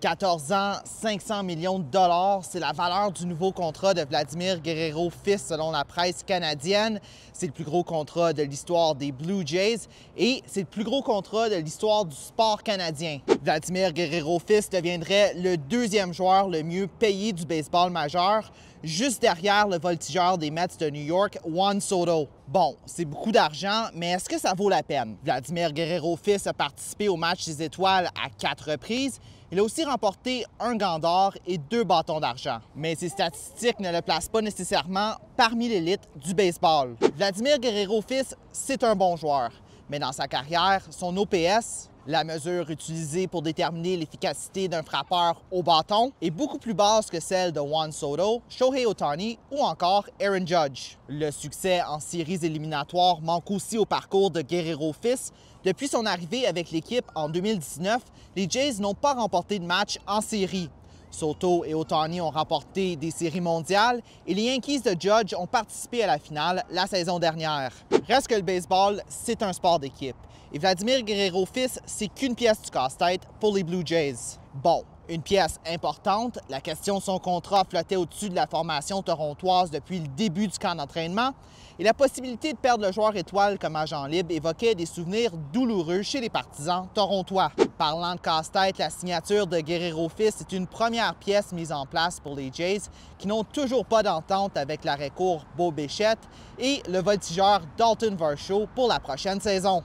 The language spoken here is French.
14 ans, 500 millions de dollars, c'est la valeur du nouveau contrat de Vladimir Guerrero fils selon la presse canadienne. C'est le plus gros contrat de l'histoire des Blue Jays et c'est le plus gros contrat de l'histoire du sport canadien. Vladimir Guerrero fils deviendrait le deuxième joueur le mieux payé du baseball majeur, juste derrière le voltigeur des Mets de New York, Juan Soto. Bon, c'est beaucoup d'argent, mais est-ce que ça vaut la peine? Vladimir Guerrero fils a participé au match des étoiles à 4 reprises. Il a aussi remporté un gant d'or et 2 bâtons d'argent. Mais ses statistiques ne le placent pas nécessairement parmi l'élite du baseball. Vladimir Guerrero fils, c'est un bon joueur. Mais dans sa carrière, son OPS, la mesure utilisée pour déterminer l'efficacité d'un frappeur au bâton, est beaucoup plus basse que celle de Juan Soto, Shohei Ohtani ou encore Aaron Judge. Le succès en séries éliminatoires manque aussi au parcours de Guerrero fils. Depuis son arrivée avec l'équipe en 2019, les Jays n'ont pas remporté de match en série. Soto et Ohtani ont remporté des séries mondiales et les Yankees de Judge ont participé à la finale la saison dernière. Reste que le baseball, c'est un sport d'équipe. Et Vladimir Guerrero fils, c'est qu'une pièce du casse-tête pour les Blue Jays. Bon, une pièce importante, la question de son contrat flottait au-dessus de la formation torontoise depuis le début du camp d'entraînement et la possibilité de perdre le joueur étoile comme agent libre évoquait des souvenirs douloureux chez les partisans torontois. Parlant de casse-tête, la signature de Guerrero fils est une première pièce mise en place pour les Jays qui n'ont toujours pas d'entente avec l'arrêt-court Bo Bichette et le voltigeur Dalton Varsho pour la prochaine saison.